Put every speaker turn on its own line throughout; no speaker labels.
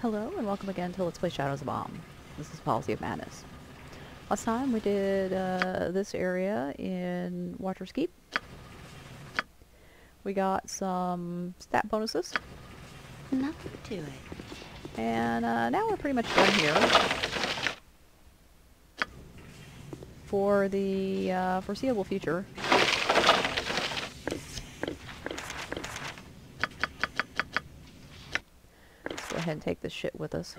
Hello and welcome again to Let's Play Shadows of Bomb. This is Policy of Madness. Last time we did this area in Watcher's Keep. We got some stat bonuses.
Nothing to it.
And now we're pretty much done here. For the foreseeable future. Let's go ahead and take this shit with us.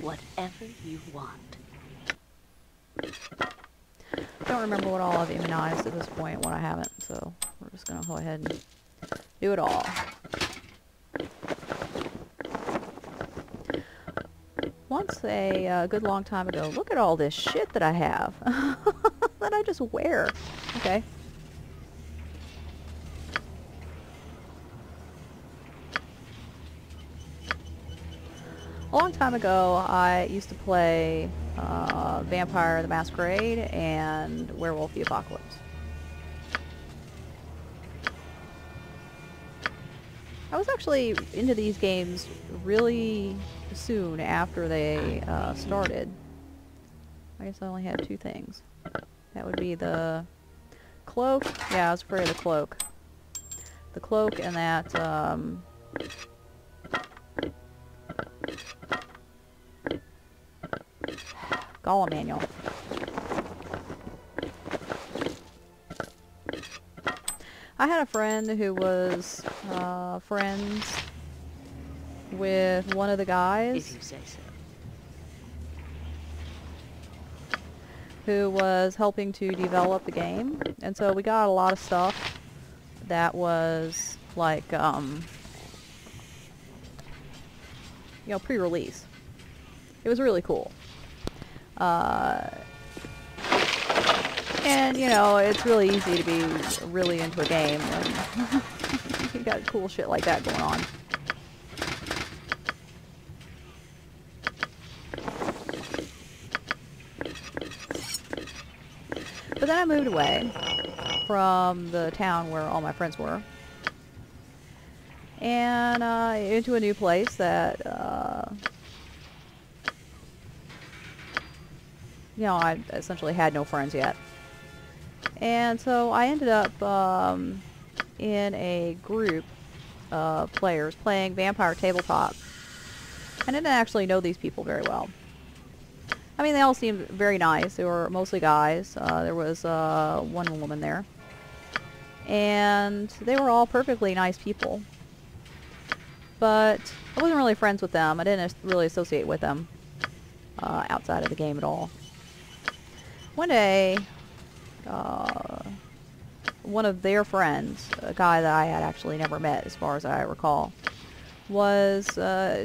Whatever you want.
Don't remember what all I've immunized at this point, what I haven't, so we're just gonna go ahead and do it all. Once a good long time ago, look at all this shit that I have that I just wear. Okay. A long time ago, I used to play Vampire the Masquerade and Werewolf the Apocalypse. I was actually into these games really soon after they started. I guess I only had two things. That would be the cloak. Yeah, I was afraid of the cloak. The cloak and that Golem manual. I had a friend who was friends with one of the guys.
If you say so.
Who was helping to develop the game, and so we got a lot of stuff that was like you know, pre-release. It was really cool. And, you know, it's really easy to be really into a game when you got cool shit like that going on. But then I moved away from the town where all my friends were. And into a new place that you know, I essentially had no friends yet. And so I ended up in a group of players playing Vampire Tabletop. I didn't actually know these people very well. I mean, they all seemed very nice. They were mostly guys. There was one woman there. And they were all perfectly nice people. But I wasn't really friends with them. I didn't really associate with them outside of the game at all. One day, one of their friends, a guy that I had actually never met as far as I recall, was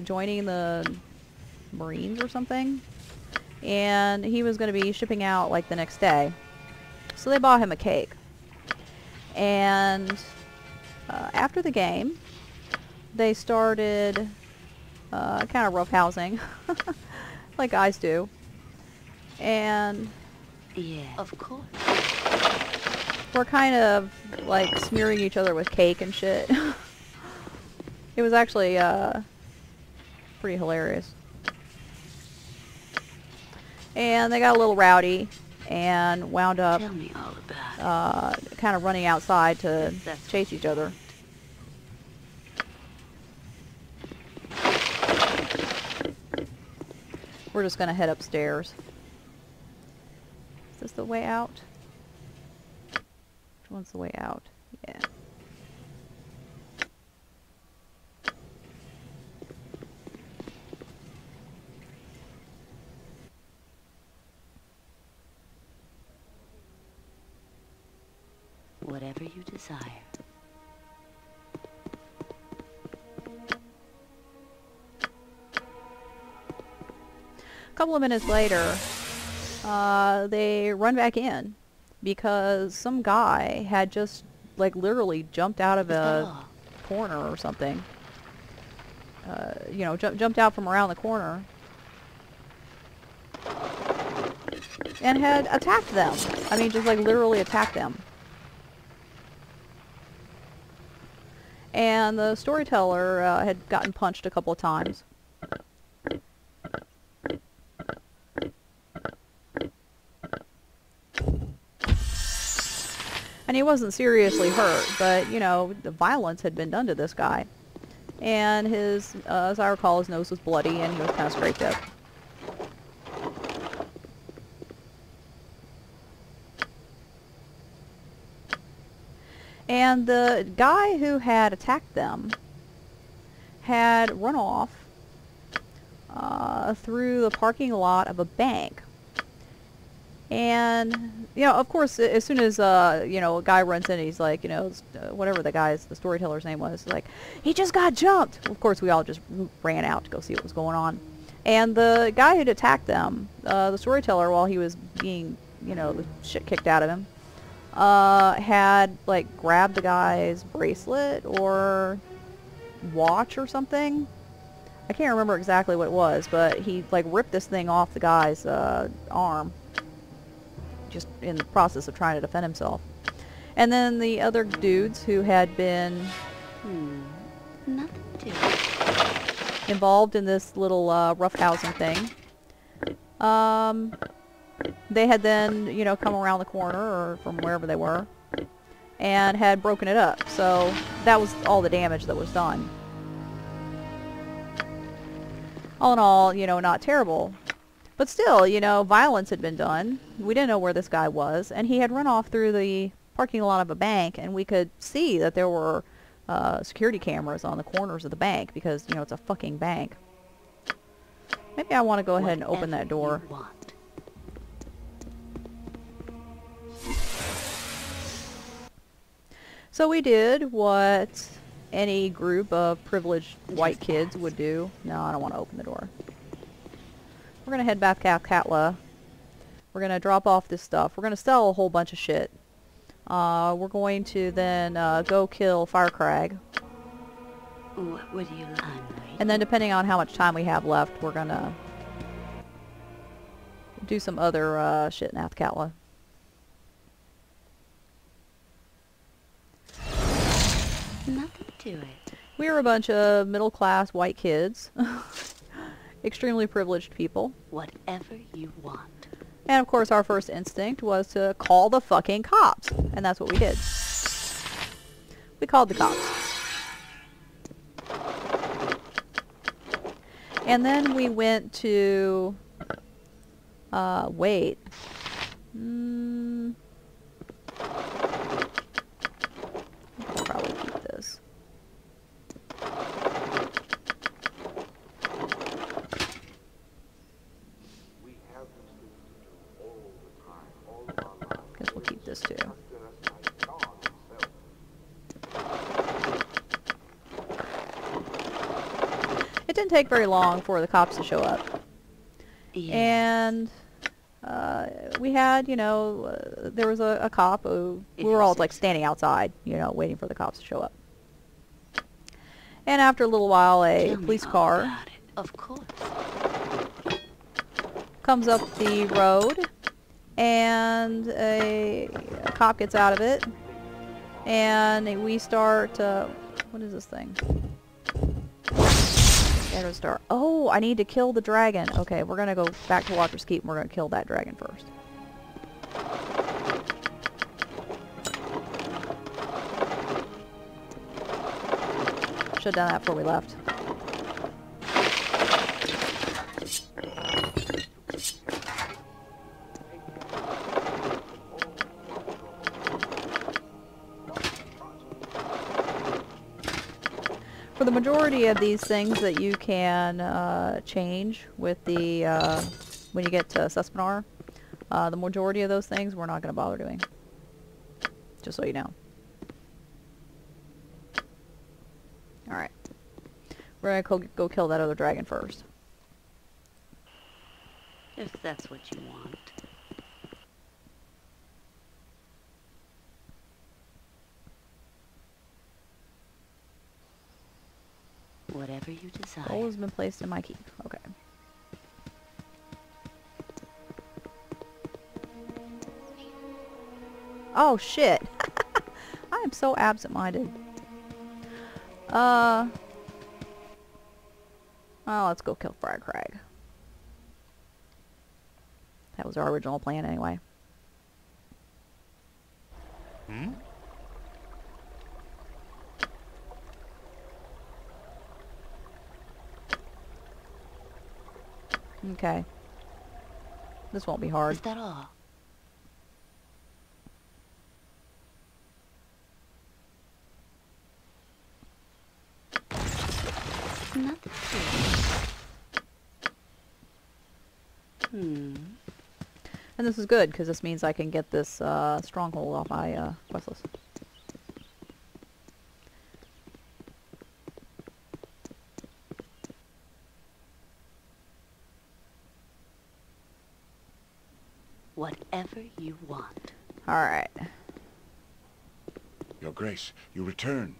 joining the Marines or something, and he was going to be shipping out like the next day. So they bought him a cake. And after the game, they started kind of roughhousing, like guys do. And
yeah, of course.
we're kind of like smearing each other with cake and shit. It was actually pretty hilarious. And they got a little rowdy and wound up
Tell me all about it.
kind of running outside to chase each other. We're just gonna head upstairs. Is this the way out? Which one's the way out? Yeah.
Whatever you desire.
A couple of minutes later, they run back in because some guy had just like literally jumped out of a corner or something. You know, jumped out from around the corner and had attacked them. I mean, just like literally attacked them. And the storyteller had gotten punched a couple of times. And he wasn't seriously hurt, but, you know, the violence had been done to this guy. And his, as I recall, his nose was bloody and he was kind of scraped up. And the guy who had attacked them had run off through the parking lot of a bank. And, you know, of course, as soon as, you know, a guy runs in, he's like, you know, whatever the storyteller's name was, like, he just got jumped. Of course, we all just ran out to go see what was going on. And the guy who'd attacked them, the storyteller, while he was being, you know, the shit kicked out of him, had, like, grabbed the guy's bracelet or watch or something. I can't remember exactly what it was, but he, like, ripped this thing off the guy's arm, just in the process of trying to defend himself. And then the other dudes who had been
nothing to it.
Involved in this little roughhousing thing, they had then, you know, come around the corner or from wherever they were and had broken it up. So that was all the damage that was done. All in all, you know, not terrible. But still, you know, violence had been done. We didn't know where this guy was, and he had run off through the parking lot of a bank, and we could see that there were security cameras on the corners of the bank because, you know, it's a fucking bank. Maybe I want to go ahead and open that door. So we did what any group of privileged white kids would do. No, I don't want to open the door. We're going to head back to Katla. We're going to drop off this stuff. We're going to sell a whole bunch of shit. We're going to then go kill Firkraag.
What do you like?
And then depending on how much time we have left, we're going to do some other shit in Athkatla.
Nothing to it.
We are a bunch of middle-class white kids. Extremely privileged people.
Whatever you want.
And of course our first instinct was to call the fucking cops. And that's what we did. We called the cops. And then we went to... wait. I'll probably keep this. Guess we'll keep this too. It didn't take very long for the cops to show up.
Yes.
And we had, you know, there was a cop who, we were all like standing outside, you know, waiting for the cops to show up. And after a little while, a police car
of course
comes up the road, and a cop gets out of it, and we start, what is this thing? Start. Oh, I need to kill the dragon. Okay, we're gonna go back to Watcher's Keep and we're gonna kill that dragon first. Should have done that before we left. For the majority of these things that you can change with the when you get to Suspinar, the majority of those things we're not going to bother doing. Just so you know. Alright. We're going to go kill that other dragon first.
if that's what you want. Whatever you desire.
Gold has been placed in my keep. Okay. Oh, shit. I am so absent-minded. Oh, let's go kill Firkraag. That was our original plan anyway.
Hmm?
Okay. This won't be hard.
Is that all? Nothing to it.
And this is good, because this means I can get this stronghold off my quest list.
Whatever you want.
Alright.
Your Grace, you return.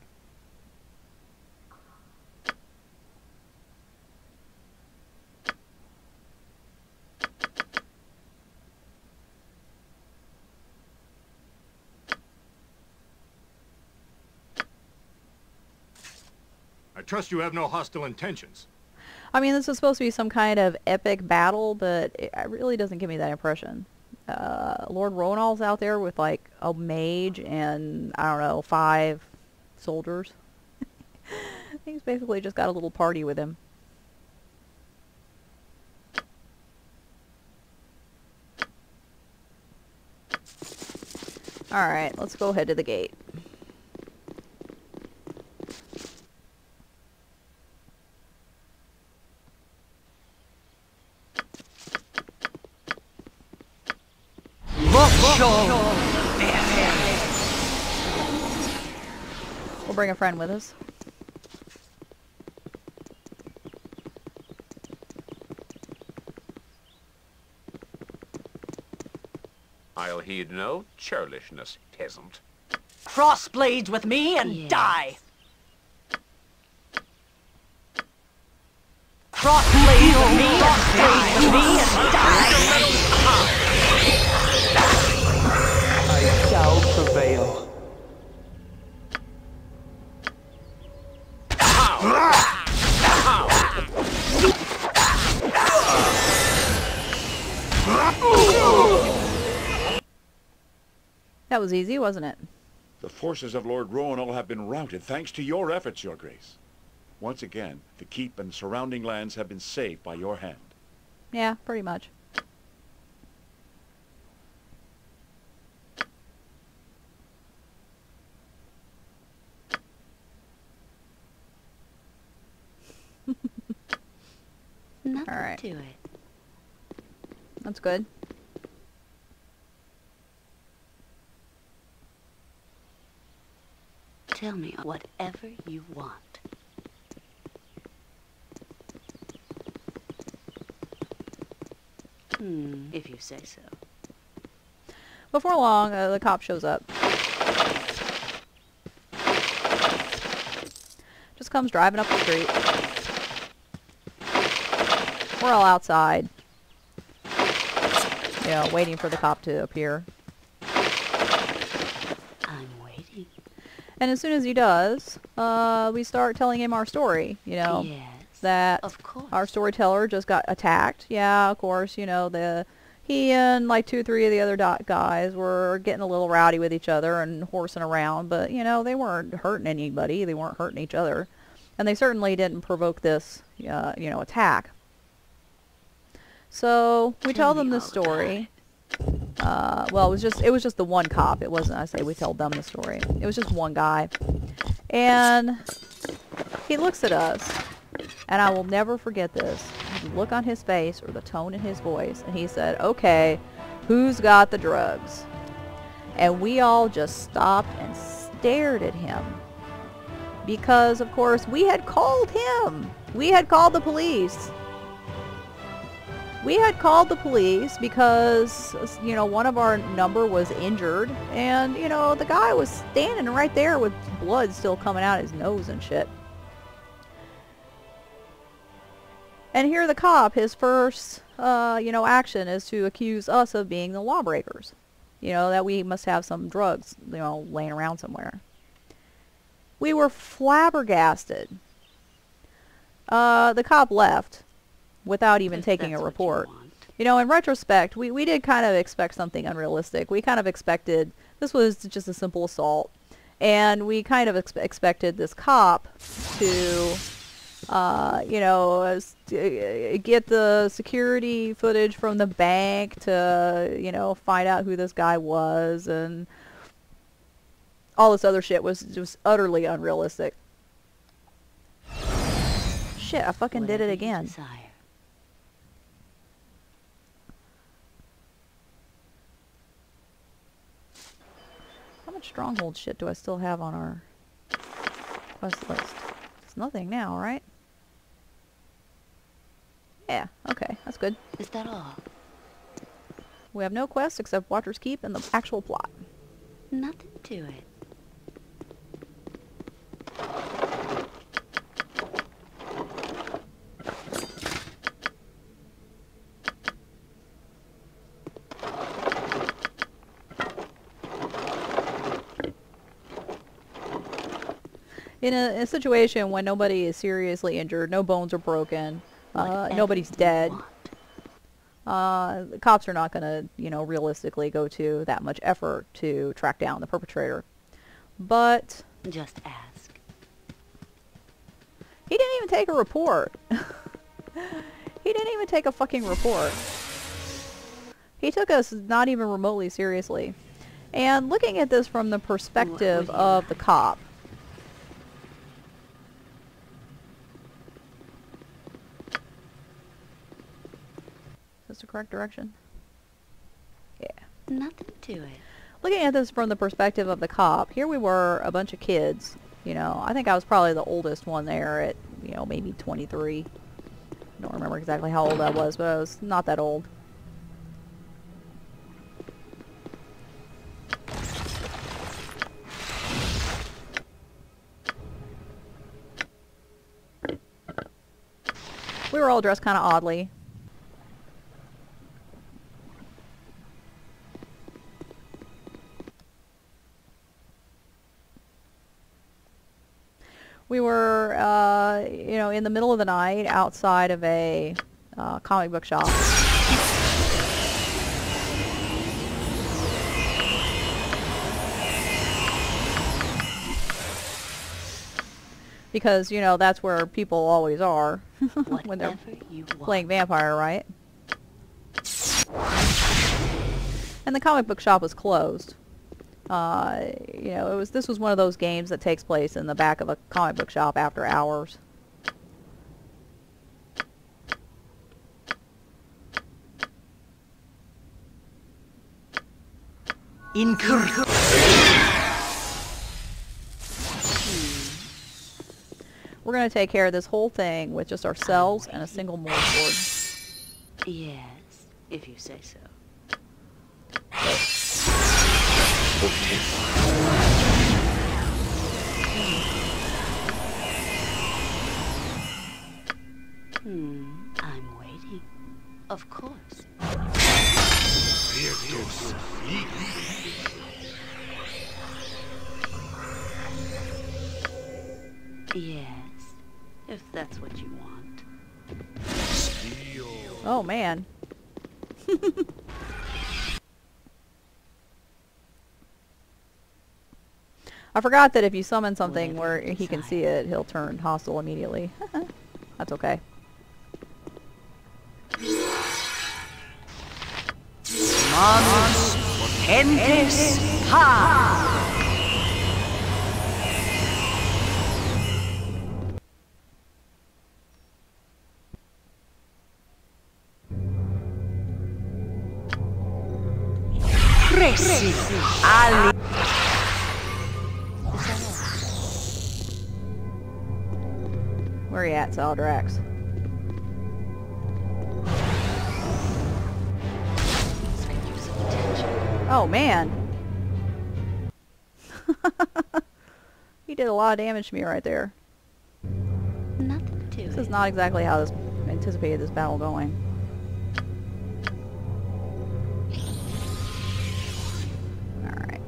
I trust you have no hostile intentions.
I mean, this is supposed to be some kind of epic battle, but it really doesn't give me that impression. Lord Rowanol's out there with, like, a mage and, I don't know, 5 soldiers. He's basically just got a little party with him. Alright, let's go head to the gate. We'll bring a friend with us.
I'll heed no churlishness, peasant.
Crossblades with me and
Yes.
die. Crossblades with me and die.
I shall prevail.
That was easy, wasn't it?
The forces of Lord Rowanol have been routed thanks to your efforts, Your Grace. Once again, the keep and surrounding lands have been saved by your hand.
Yeah, pretty much.
Nothing
All right.
to it.
That's good.
Tell me whatever you want. If you say so.
Before long, the cop shows up. Just comes driving up the street. We're all outside. You know, waiting for the cop to appear.
I'm waiting.
And as soon as he does, we start telling him our story, you know.
Yes.
That
Of course.
our storyteller just got attacked. Yeah, of course, you know, he and like 2 or 3 of the other guys were getting a little rowdy with each other and horsing around, but, you know, they weren't hurting anybody. They weren't hurting each other. And they certainly didn't provoke this, you know, attack. So we tell them the story. Well, it was just the one cop. It wasn't, I say we told them the story. It was just one guy. And he looks at us. And I will never forget this. The look on his face or the tone in his voice. And he said, okay, who's got the drugs? And we all just stopped and stared at him. Because, of course, we had called him. We had called the police. We had called the police because, you know, one of our number was injured. And, you know, the guy was standing right there with blood still coming out his nose and shit. And here the cop, his first, action is to accuse us of being the lawbreakers. You know, that we must have some drugs, laying around somewhere. We were flabbergasted. The cop left without even taking a report. You know, in retrospect, we did kind of expect something unrealistic. We kind of expected, this was just a simple assault, and we kind of expected this cop to, get the security footage from the bank to, find out who this guy was, and all this other shit was just utterly unrealistic. Shit, I fucking did it again. How much stronghold shit do I still have on our quest list? It's nothing now, right? Yeah, okay, that's good.
Is that all?
We have no quests except Watcher's Keep and the actual plot.
Nothing to it.
In a situation when nobody is seriously injured, no bones are broken, nobody's dead, the cops are not going to, realistically go to that much effort to track down the perpetrator. But
just ask.
He didn't even take a report. He didn't even take a fucking report. He took us not even remotely seriously. And looking at this from the perspective of the cop, is this the correct direction? Yeah.
Nothing to it.
Looking at this from the perspective of the cop, here we were, a bunch of kids. I think I was probably the oldest one there at, maybe 23. I don't remember exactly how old I was, but I was not that old. We were all dressed kind of oddly. We were, in the middle of the night outside of a comic book shop. Because, that's where people always are when they're playing vampire, right? And the comic book shop was closed. This was one of those games that takes place in the back of a comic book shop after hours. We're going to take care of this whole thing with just ourselves and a single morgue board.
Yes, if you say so. I'm waiting. Of course. Yes, if that's what you want.
Oh, man. I forgot that if you summon something where he can see it, he'll turn hostile immediately. That's okay.
Manus potentes ha! Presi ali.
Where are you at, Saladrex? Oh, man. He did a lot of damage to me right there.
Nothing to it.
This is not exactly how this anticipated this battle going. Alright.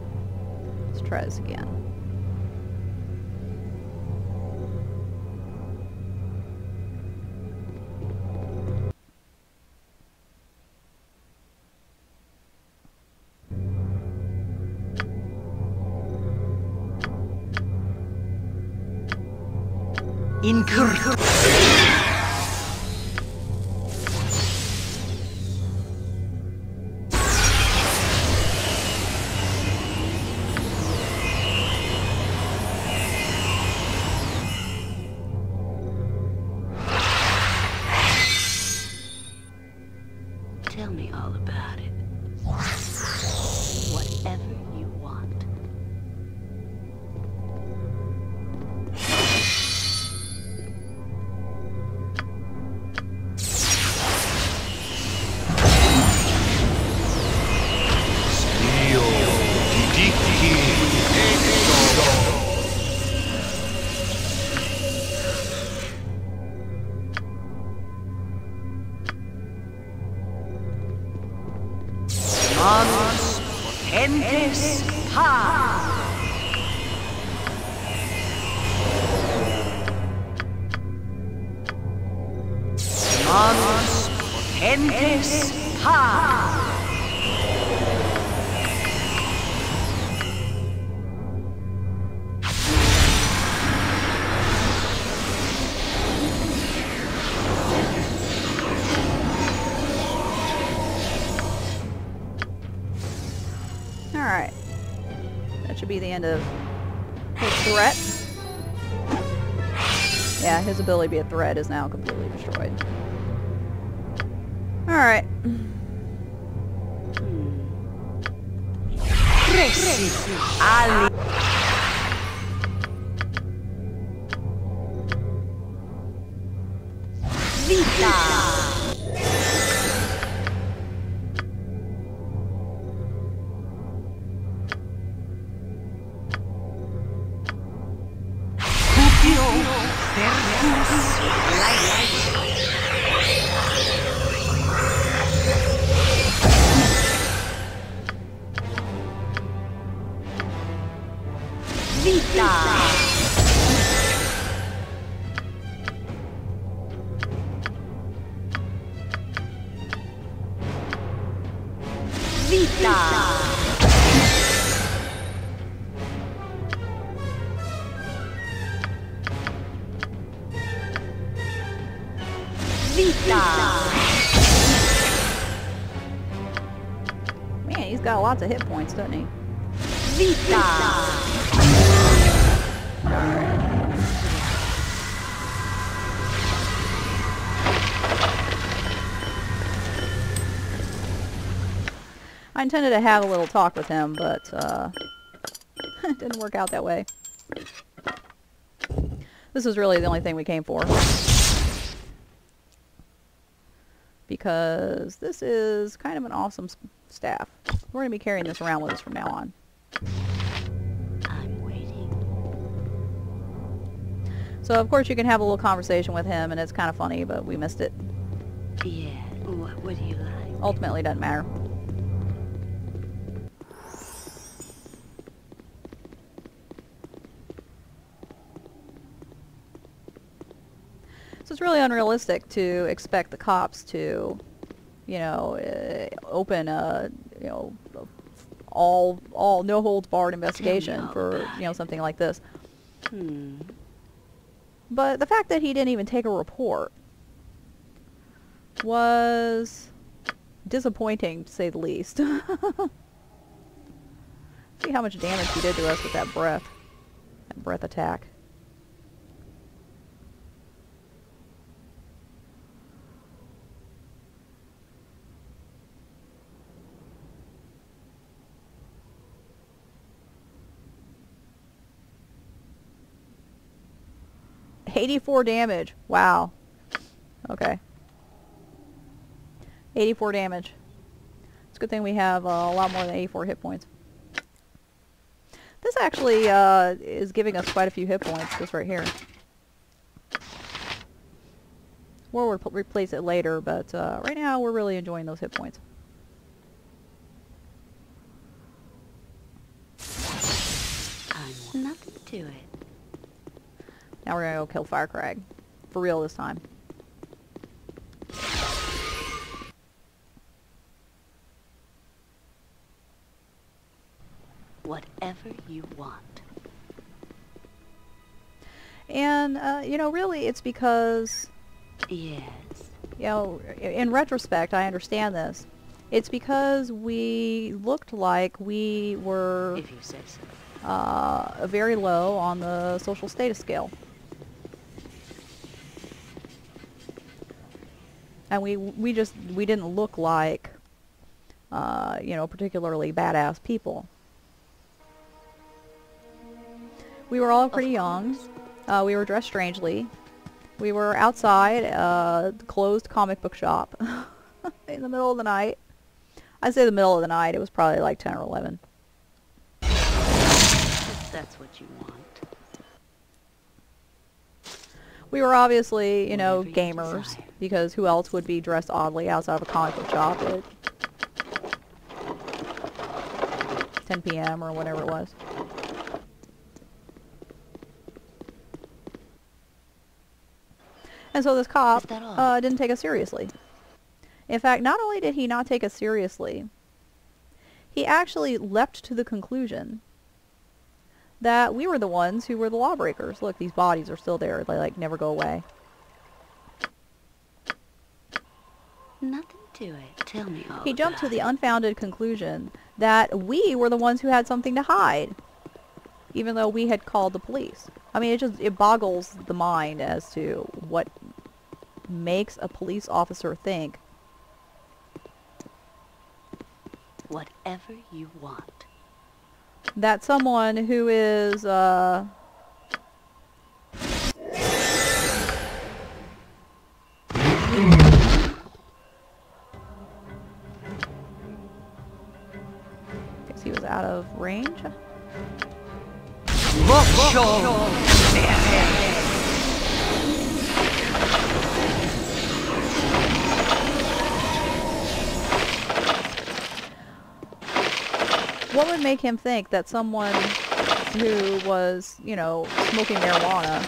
Let's try this again.
Incorrect.
Tell me all about it. Whatever you want.
Manus potentes ha. Manus potentes ha.
Alright. That should be the end of his threat. Yeah, his ability to be a threat is now completely destroyed. Alright.
Ali. Vita. Vita. Vita. Vita.
Man, he's got lots of hit points, doesn't he?
Vita.
I intended to have a little talk with him, but it didn't work out that way. This is really the only thing we came for. Because this is kind of an awesome staff. We're going to be carrying this around with us from now on.
I'm waiting.
So of course you can have a little conversation with him, and it's kind of funny, but we missed it.
Yeah. What do you like?
Ultimately, it doesn't matter. So it's really unrealistic to expect the cops to, you know, open a, you know, all no holds barred investigation for, you know, something like this. But the fact that he didn't even take a report was disappointing, to say the least. See how much damage he did to us with that breath attack. $84 damage. Wow. Okay. 84 damage. It's a good thing we have a lot more than 84 hit points. This actually is giving us quite a few hit points, this right here. We'll replace it later, but right now we're really enjoying those hit points.
Nothing to it.
Now we're gonna go kill Firkraag. For real this time.
Whatever you want.
And, you know, really it's because,
Yes.
you know, in retrospect, I understand this. It's because we looked like we were
If you say so.
very low on the social status scale. And we didn't look like, you know, particularly badass people. We were all pretty young. We were dressed strangely. We were outside a closed comic book shop in the middle of the night. I say the middle of the night. It was probably like 10 or 11.
If that's what you want.
We were obviously, you know,
Whatever you
gamers,
desire.
because who else would be dressed oddly outside of a comic book shop at 10 p.m. or whatever it was. And so this cop
Is that all?
didn't take us seriously. In fact, not only did he not take us seriously, he actually leapt to the conclusion that we were the ones who were the lawbreakers. Look, these bodies are still there. They, like, never go away.
Nothing to it. Tell me all
He jumped to
about
the
it.
unfounded conclusion that we were the ones who had something to hide, even though we had called the police. I mean, it boggles the mind as to what makes a police officer think
Whatever you want.
that someone who is, guess he was out of range? What would make him think that someone who was, you know, smoking marijuana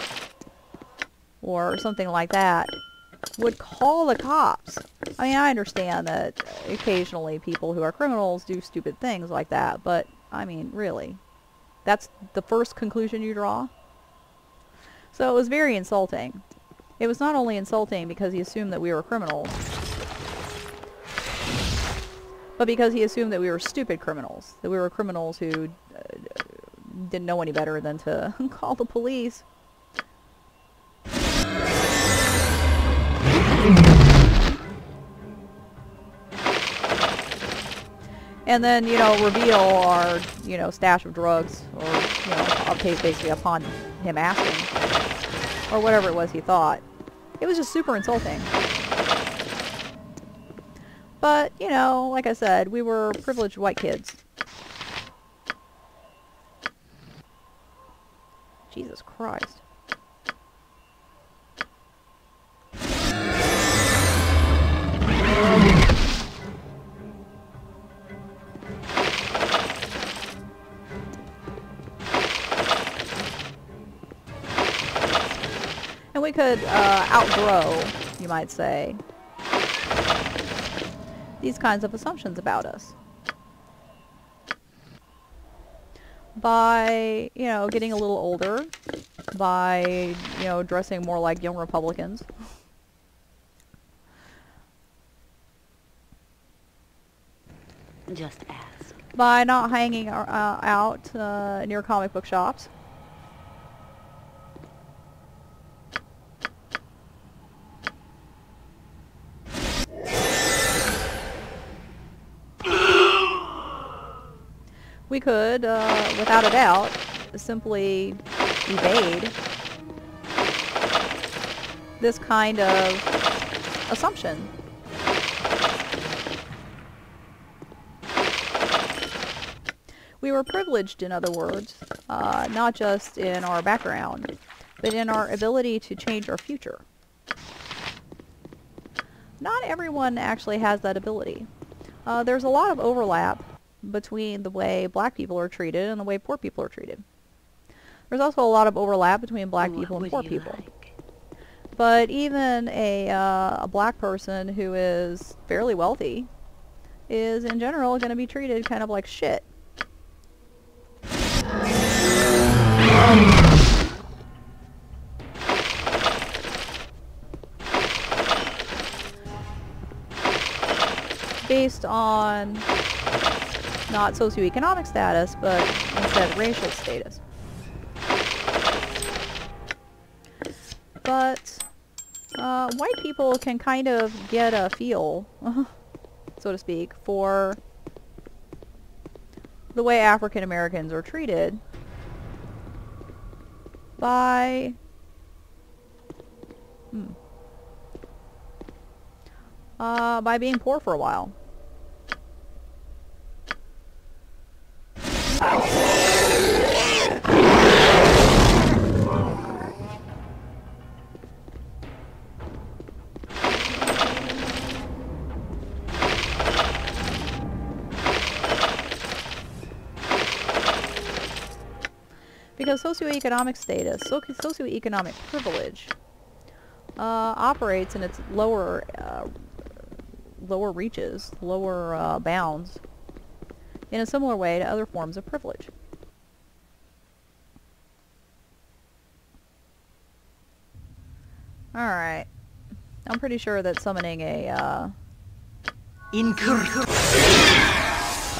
or something like that would call the cops? I mean, I understand that occasionally people who are criminals do stupid things like that, but, I mean, really? That's the first conclusion you draw? So it was very insulting. It was not only insulting because he assumed that we were criminals, but because he assumed that we were stupid criminals. That we were criminals who didn't know any better than to call the police. And then, you know, reveal our, you know, stash of drugs, or, you know, basically upon him asking, or whatever it was he thought. It was just super insulting. But, you know, like I said, we were privileged white kids. Jesus Christ. And we could outgrow, you might say, these kinds of assumptions about us by, you know, getting a little older, by, you know, dressing more like young Republicans.
Just ask.
By not hanging out near comic book shops. We could, without a doubt, simply evade this kind of assumption. We were privileged, in other words, not just in our background, but in our ability to change our future. not everyone actually has that ability. There's a lot of overlap between the way black people are treated and the way poor people are treated. There's also a lot of overlap between black people and poor people. But even a black person who is fairly wealthy is in general going to be treated kind of like shit. Based on not socioeconomic status, but instead racial status. But white people can kind of get a feel, so to speak, for the way African Americans are treated by being poor for a while. Because socioeconomic status, socioeconomic privilege, operates in its lower reaches, lower bounds, in a similar way to other forms of privilege. Alright. I'm pretty sure that summoning a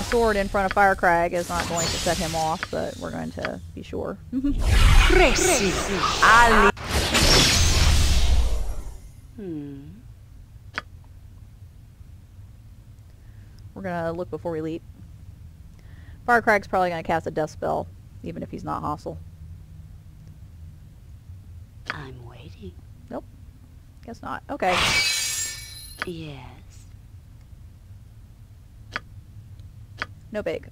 sword in front of Firkraag is not going to set him off, but we're going to be sure. We're going to look before we leap. Firkraag's probably going to cast a death spell, even if he's not hostile.
I'm waiting.
Nope. Guess not. Okay.
Yes.
No big.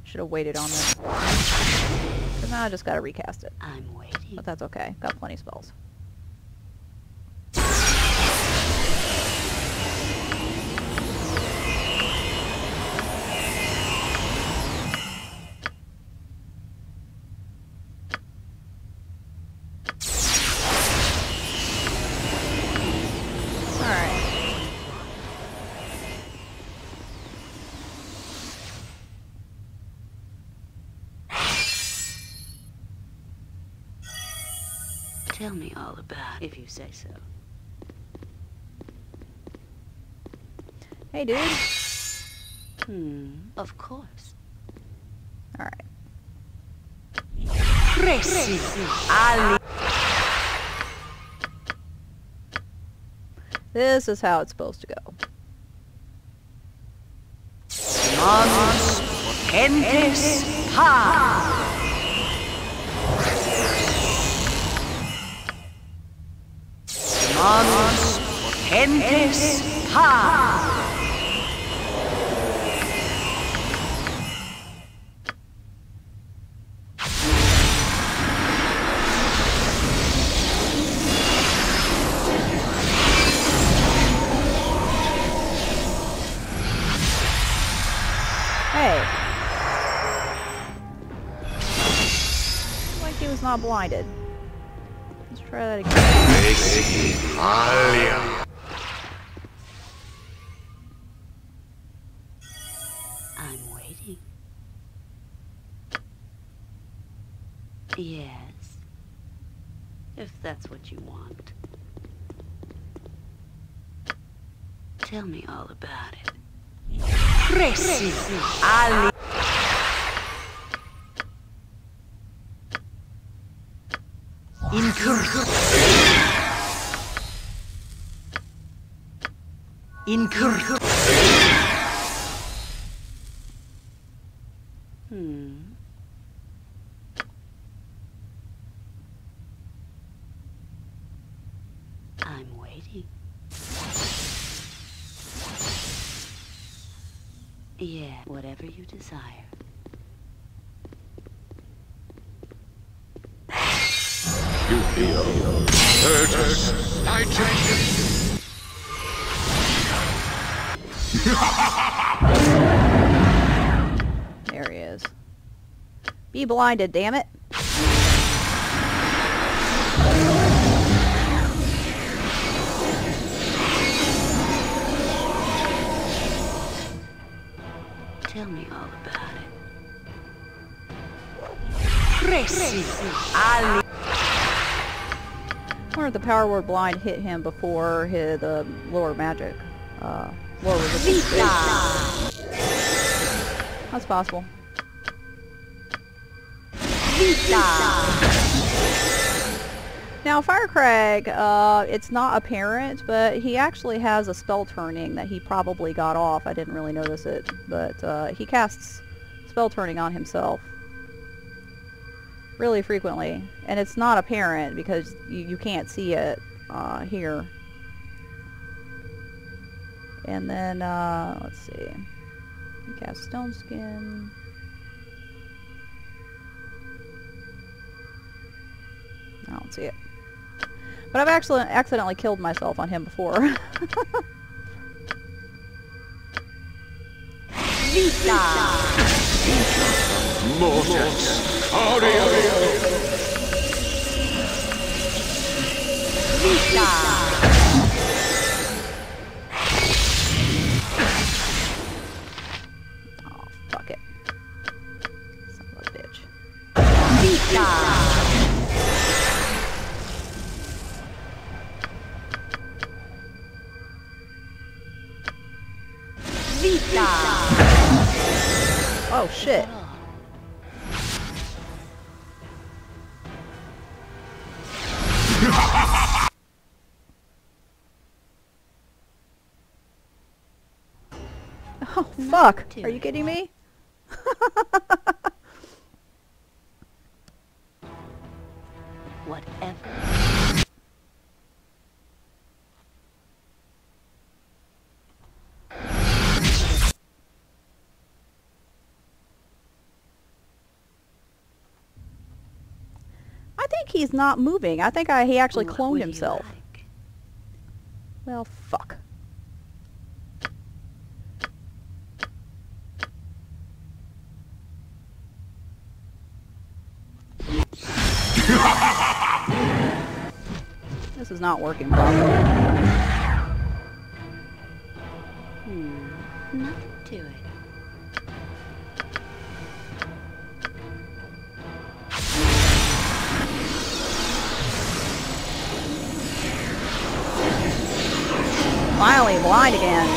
Should have waited on this. Because now I just gotta recast it.
I'm waiting.
But that's okay. Got plenty of spells.
Tell me all about it, if you say so.
Hey, dude.
Of course.
Alright. This is how it's supposed to go. Hey. Like he was not blinded. Let's try that again.
I'm waiting. Yes. If that's what you want. Tell me all about it. I'm waiting. Yeah, whatever you desire.
You feel urges.
There he is. Be blinded, damn it.
Tell me all about it.
I wonder if the power word blind hit him before the lower magic. Lower resistance. That's possible. Now, Firkraag, it's not apparent, but he actually has a spell turning that he probably got off. I didn't really notice it, but he casts spell turning on himself really frequently, and it's not apparent because you can't see it here. And then, let's see. He casts Stone Skin. I don't see it. But I've actually accidentally killed myself on him before.
Mortis. Audio.
Oh, fuck it. Son of a bitch. Oh shit. Oh fuck. Are you kidding me?
Whatever.
I think he's not moving. I think he actually
What
cloned
would you
himself.
like?
Well, fuck. This is not working properly.
Nothing to it.
Finally, blind again.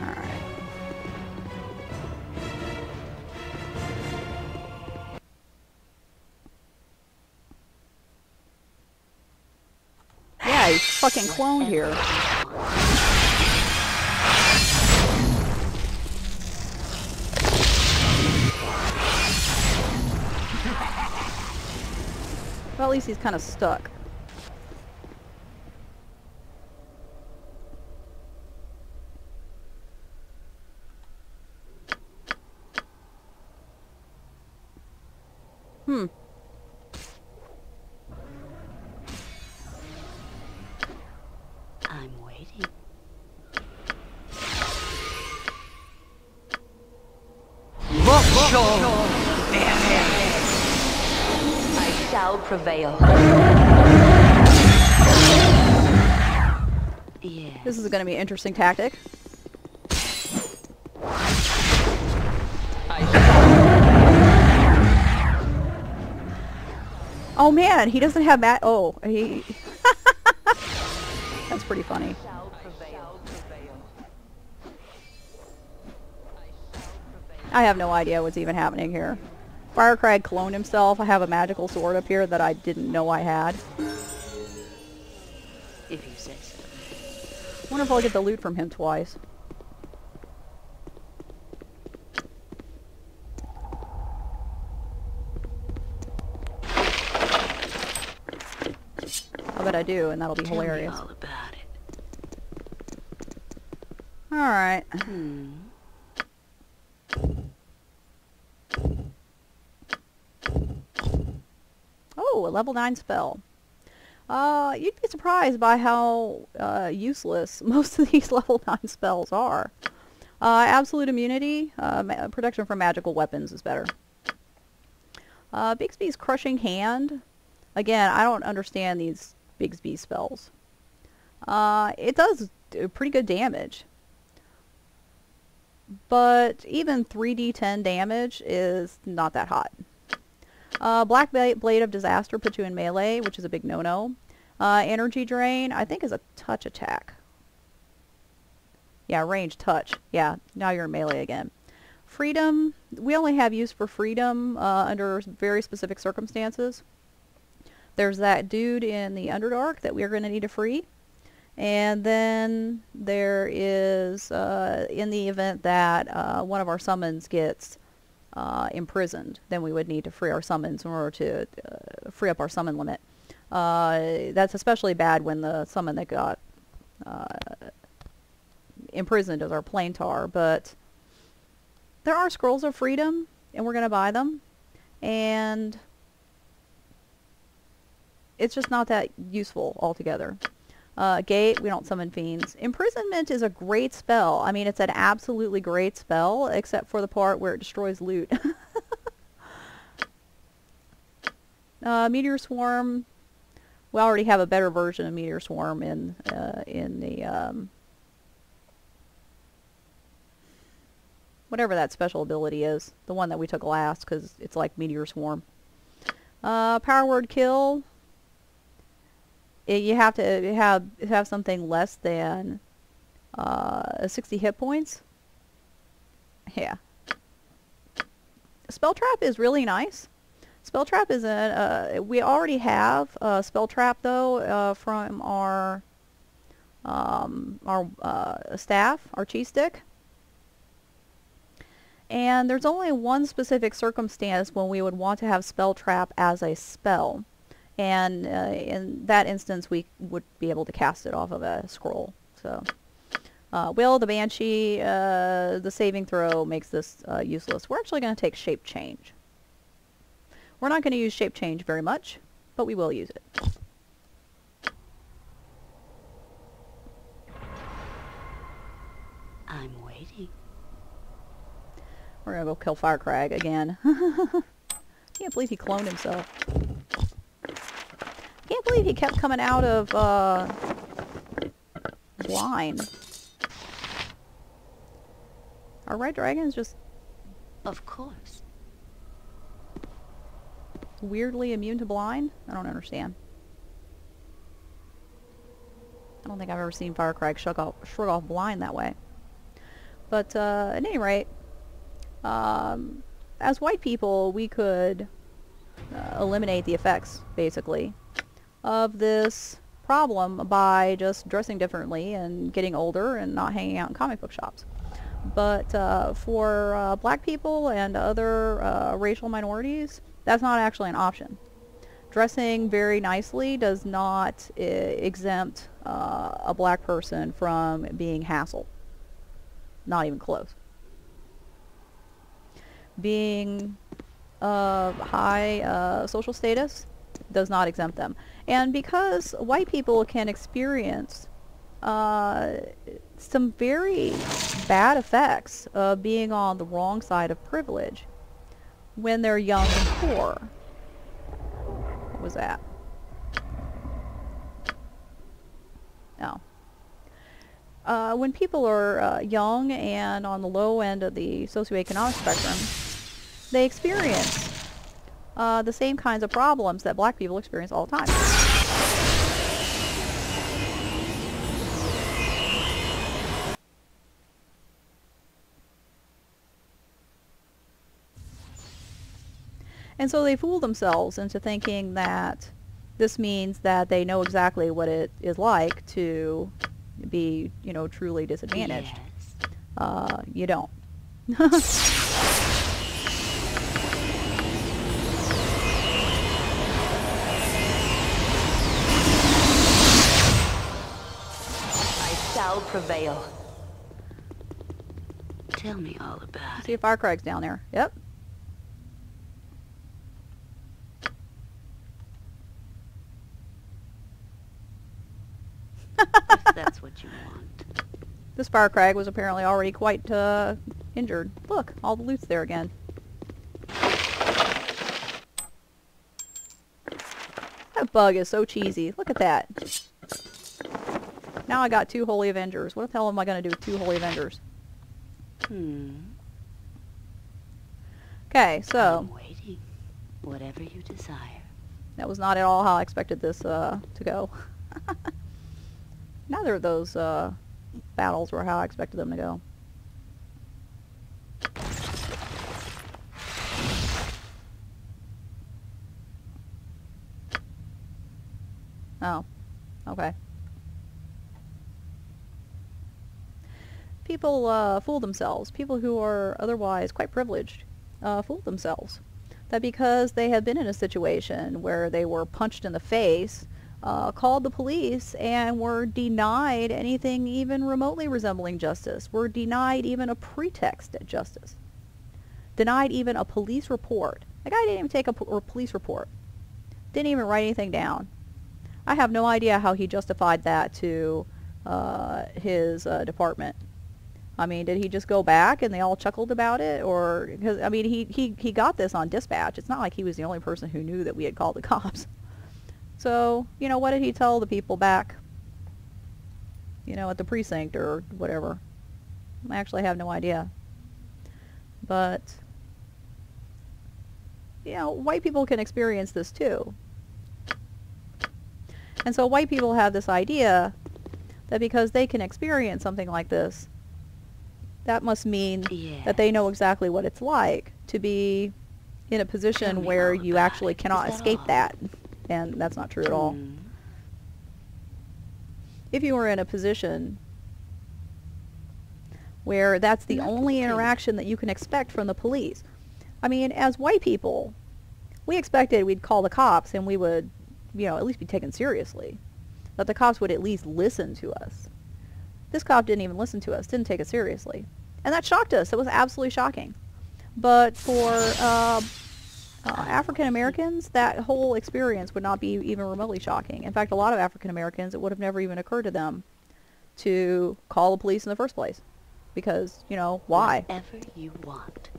Alright. Yeah, he's fucking cloned here. Well, at least he's kind of stuck.
I'm waiting. I shall prevail. Yes.
This is going to be an interesting tactic. Oh man, he doesn't have oh, he... That's pretty funny. I have no idea what's even happening here. Firkraag cloned himself. I have a magical sword up here that I didn't know I had.
If you say so.
I wonder if I'll get the loot from him twice. bet I do, and that'll be
Tell me
hilarious.
all about it.
Alright. Oh, a level 9 spell. You'd be surprised by how useless most of these level 9 spells are. Absolute immunity, protection from magical weapons is better. Bigsby's Crushing Hand. Again, I don't understand these Bigsby spells. It does pretty good damage. But even 3d10 damage is not that hot. Black Blade of Disaster puts you in melee, which is a big no-no. Energy Drain, I think, is a touch attack. Yeah, range touch. Yeah, now you're in melee again. Freedom, we only have use for freedom under very specific circumstances. There's that dude in the Underdark that we're going to need to free. And then there is, in the event that one of our summons gets imprisoned, then we would need to free our summons in order to free up our summon limit. That's especially bad when the summon that got imprisoned is our Plaintar, but there are scrolls of freedom, and we're going to buy them, and it's just not that useful altogether. Gate, we don't summon fiends. Imprisonment is a great spell. I mean, it's an absolutely great spell, except for the part where it destroys loot. Meteor Swarm, we already have a better version of Meteor Swarm in the whatever that special ability is, the one that we took last, because it's like Meteor Swarm. Power Word Kill. You have to have something less than 60 hit points. Yeah. Spell Trap is really nice. Spell Trap is we already have Spell Trap though from our staff, our cheese stick. And there's only one specific circumstance when we would want to have Spell Trap as a spell. And in that instance, we would be able to cast it off of a scroll. So, Will, the Banshee, the saving throw makes this useless. We're actually going to take Shape Change. We're not going to use Shape Change very much, but we will use it.
I'm waiting.
We're going to go kill Firkraag again. Can't believe he cloned himself. Can't believe he kept coming out of blind. Are red dragons just
Of course.
weirdly immune to blind? I don't understand. I don't think I've ever seen Firkraag shrug off blind that way. But at any rate, as white people, we could eliminate the effects, basically, of this problem by just dressing differently and getting older and not hanging out in comic book shops. But for black people and other racial minorities, that's not actually an option. Dressing very nicely does not exempt a black person from being hassled. Not even close. Being high social status does not exempt them. And because white people can experience some very bad effects of being on the wrong side of privilege when they're young and poor. What was that? Oh. When people are young and on the low end of the socioeconomic spectrum, they experience the same kinds of problems that black people experience all the time. And so they fool themselves into thinking that this means that they know exactly what it is like to be, you know, truly disadvantaged.
Yes.
You don't.
shall prevail.
Tell me all about
See
it.
if Firkraag's down there. Yep.
If that's what you want.
This Firkraag was apparently already quite injured. Look, all the loot's there again. That bug is so cheesy. Look at that. Now I got 2 Holy Avengers. What the hell am I going to do with 2 Holy Avengers? Okay, so
I'm waiting. Whatever you desire.
that was not at all how I expected this to go. Neither of those battles were how I expected them to go. Oh, okay. People fool themselves. People who are otherwise quite privileged fool themselves. That because they had been in a situation where they were punched in the face, called the police, and were denied anything even remotely resembling justice, were denied even a pretext at justice, denied even a police report. The guy didn't even take a police report. Didn't even write anything down. I have no idea how he justified that to his department. I mean, did he just go back and they all chuckled about it? Or, because, I mean, he got this on dispatch. It's not like he was the only person who knew that we had called the cops. So, you know, what did he tell the people back, you know, at the precinct or whatever? I actually have no idea. But, you know, white people can experience this too. And so white people have this idea that because they can experience something like this, that must mean that they know exactly what it's like to be in a position where you actually cannot escape that. And that's not true at all. If you were in a position where that's the only interaction that you can expect from the police. I mean, as white people, we expected we'd call the cops and we would, you know, at least be taken seriously. That the cops would at least listen to us. This cop didn't even listen to us, didn't take us seriously. And that shocked us. It was absolutely shocking. But for African Americans, that whole experience would not be even remotely shocking. In fact, a lot of African Americans, it would have never even occurred to them to call the police in the first place. Because, you know, why?
Whatever you want.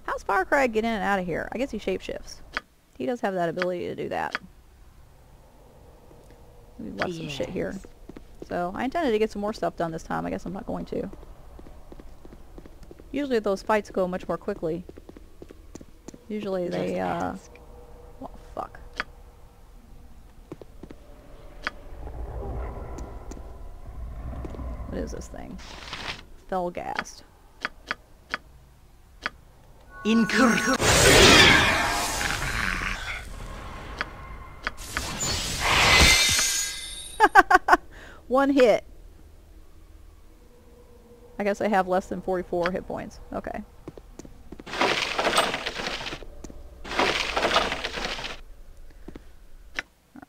How's Firkraag get in and out of here? I guess he shapeshifts. He does have that ability to do that. We left some shit here. So, I intended to get some more stuff done this time. I guess I'm not going to. Usually those fights go much more quickly. Usually they, well, fuck. What is this thing? Felghast.
Incorrect.
One hit. I guess I have less than 44 hit points. Okay.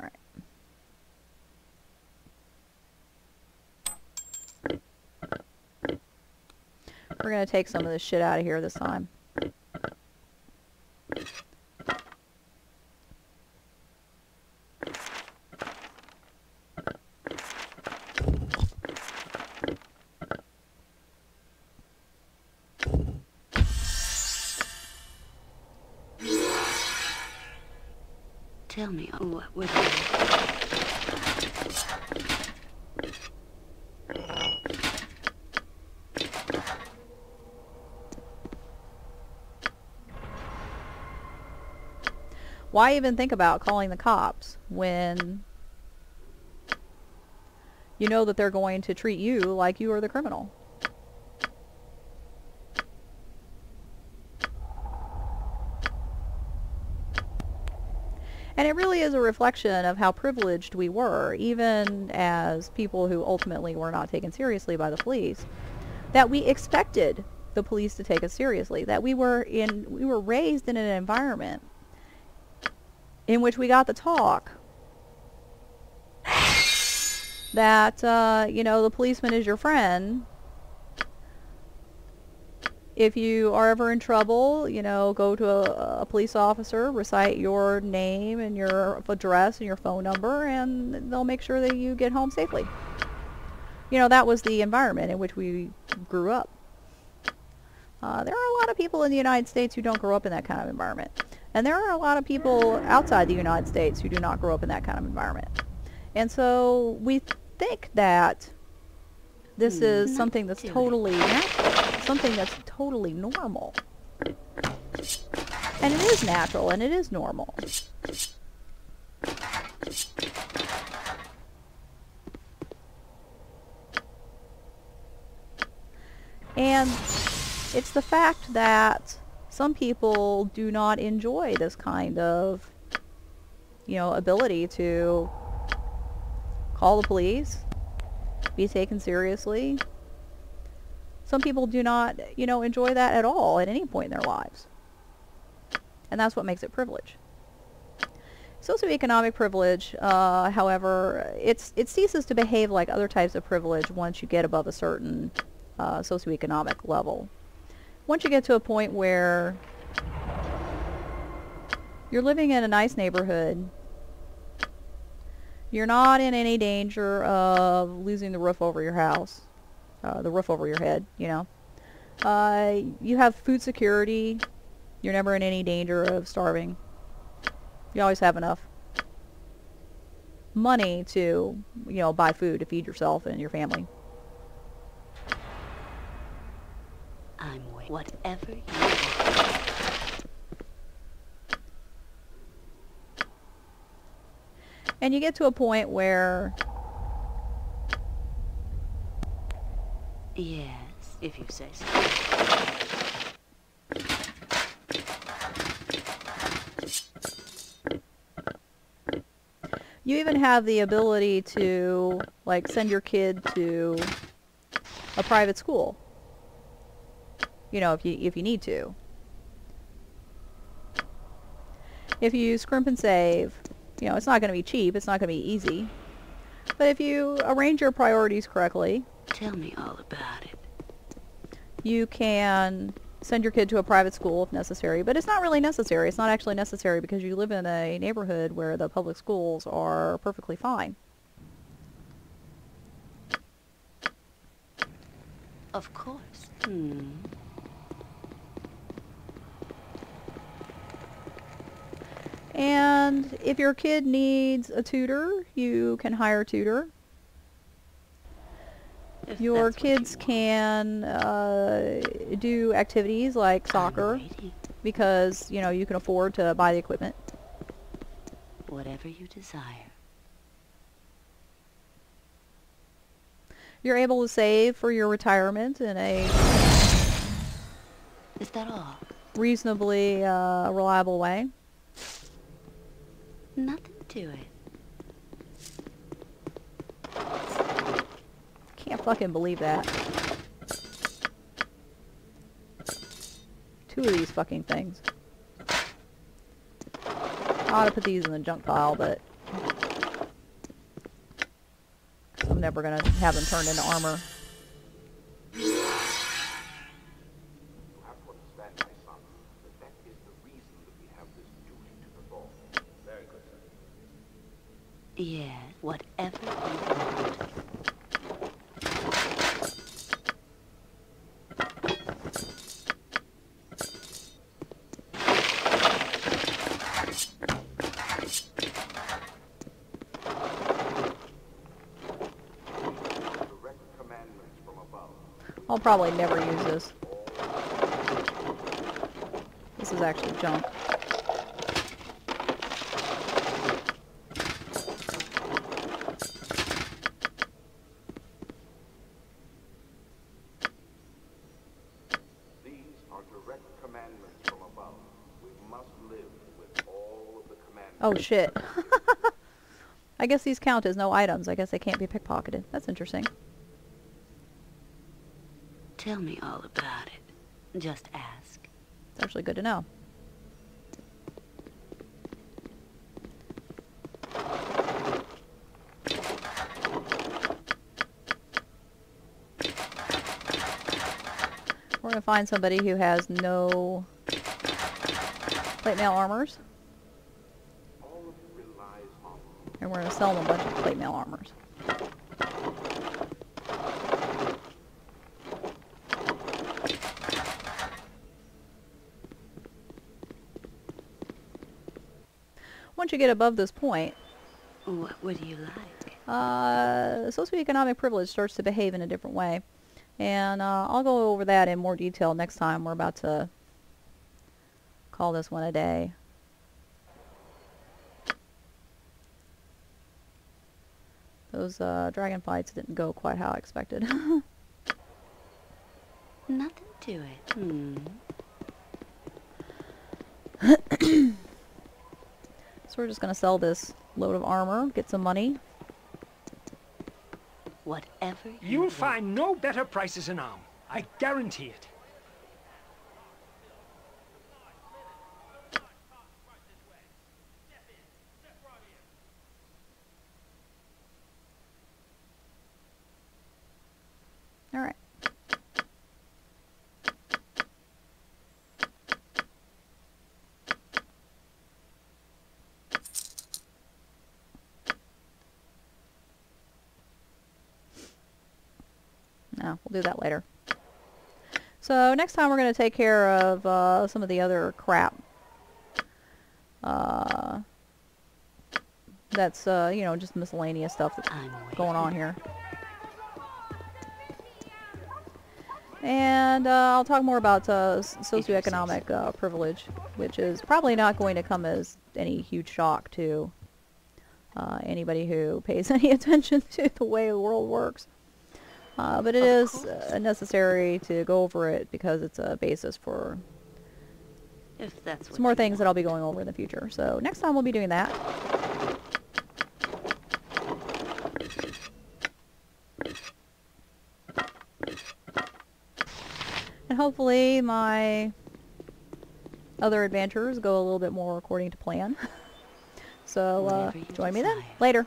Alright. We're going to take some of this shit out of here this time.
Tell me what would
Why even think about calling the cops when you know that they're going to treat you like you are the criminal? And it really is a reflection of how privileged we were, even as people who ultimately were not taken seriously by the police, that we expected the police to take us seriously, that we were raised in an environment in which we got the talk that, you know, the policeman is your friend. If you are ever in trouble, you know, go to a police officer, recite your name and your address and your phone number, and they'll make sure that you get home safely. You know, that was the environment in which we grew up. There are a lot of people in the United States who don't grow up in that kind of environment. And there are a lot of people outside the United States who do not grow up in that kind of environment. And so we think that this is something that's totally natural, something that's totally normal. And it is natural, and it is normal. And it's the fact that some people do not enjoy this kind of, you know, ability to call the police, be taken seriously. Some people do not, you know, enjoy that at all at any point in their lives. And that's what makes it privilege. Socioeconomic privilege, however, it ceases to behave like other types of privilege once you get above a certain socioeconomic level. Once you get to a point where you're living in a nice neighborhood, you're not in any danger of losing the roof over your house, the roof over your head, you know. You have food security. You're never in any danger of starving. You always have enough money to, you know, buy food to feed yourself and your family.
I'm whatever you want.
And you get to a point where...
Yes, if you say so.
You even have the ability to, like, send your kid to a private school. You know, if you need to. If you scrimp and save, you know, it's not going to be cheap, it's not going to be easy. But if you arrange your priorities correctly,
Tell me all about it.
you can send your kid to a private school if necessary. But it's not really necessary. It's not actually necessary because you live in a neighborhood where the public schools are perfectly fine.
Of course.
And if your kid needs a tutor, you can hire a tutor.
If
Your
that's what you
kids
want.
can do activities like soccer
I'm waiting.
because, you know, you can afford to buy the equipment.
Whatever you desire.
You're able to save for your retirement in a
Is that all?
reasonably reliable way.
Nothing to it.
Can't fucking believe that. Two of these fucking things. I ought to put these in the junk pile, but I'm never gonna have them turned into armor.
You have to understand, my son, that is the reason that we have this duty to perform. Very good, sir.
Yes, whatever you want.
Direct commandments from above.
I'll probably never use this. This is actually junk.
These are direct commandments from above. We must live with all of the commandments.
Oh shit. I guess these count as no items. I guess they can't be pickpocketed. That's interesting.
Tell me all about it. Just ask.
It's actually good to know. we're going to find somebody who has no plate mail armors. And we're going to sell them a bunch of plate mail armors. Once you get above this point,
What would you like?
socioeconomic privilege starts to behave in a different way. And I'll go over that in more detail next time. We're about to call this one a day. Those dragon fights didn't go quite how I expected.
Nothing to it.
So we're just going to sell this load of armor, get some money.
Whatever
You'll
want.
find no better prices in Arm. I guarantee it.
All right. No, we'll do that later. So next time we're going to take care of some of the other crap. That's, you know, just miscellaneous stuff that's going on here. And I'll talk more about socioeconomic privilege, which is probably not going to come as any huge shock to anybody who pays any attention to the way the world works. But it is necessary to go over it because it's a basis for
If that's what
some more
you
things that
want.
I'll be going over in the future. So next time we'll be doing that. And hopefully my other adventures go a little bit more according to plan. So
Whatever you
join me then.
desire.
Later.